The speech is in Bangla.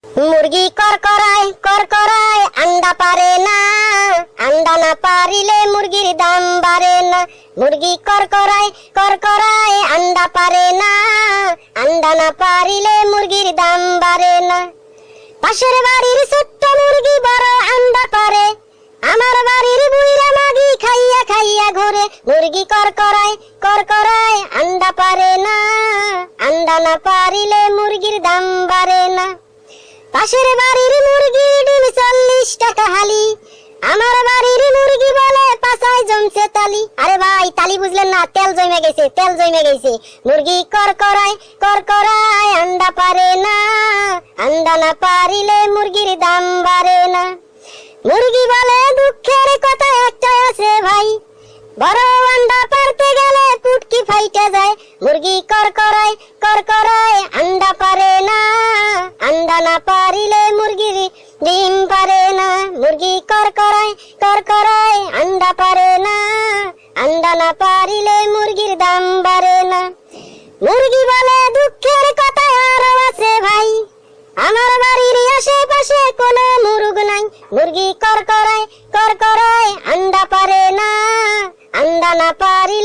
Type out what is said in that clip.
মুরগি করকরায় আন্ডা পারে না, আন্ডা না পারিলে মুরগির দাম বাড়ে না। মুরগি করকরায় আন্ডা পারে না, আন্ডা না পারিলে মুরগির দাম বাড়ে না। পাশের বাড়ির ছোট্ট মুরগি বড় আন্ডা পারে, আমার বাড়ির বুইরা মাগি খাইয়া খাইয়া ঘুরে। মুরগি করকরায় আন্ডা পারে না, আন্ডা না পারিলে মুরগির দাম বাড়ে না। পাশের বাড়ির মুরগি ডিম 40 টাকা হালি, আমার বাড়ির মুরগি বলে পাছায় জমছে তালি। আরে ভাই তালি বুঝলেন না, তেল জমে গেছে। মুরগি করকরায় আন্ডা পারে না, আন্ডা না পারিলে মুরগির দাম বাড়ে না। মুরগি বলে দুঃখের কথা একটাই আছে ভাই, বড় আন্ডা পারতে গেলে পুটকি ফাইটে যায়। মুরগি করকরায় আন্ডা পারে না, আন্ডা না পারিলে মুরগির ডিম পারে না। মুরগি করকরায় আন্ডা পারে না, আন্ডা না পারিলে মুরগির দাম বাড়ে না। মুরগি বলে দুঃখের কথা আরো আছে ভাই, আমার বাড়ির আশেপাশে কোনো মুরগ নাই। মুরগি করকরায় আন্ডা পারে না, আন্ডা না পারিলে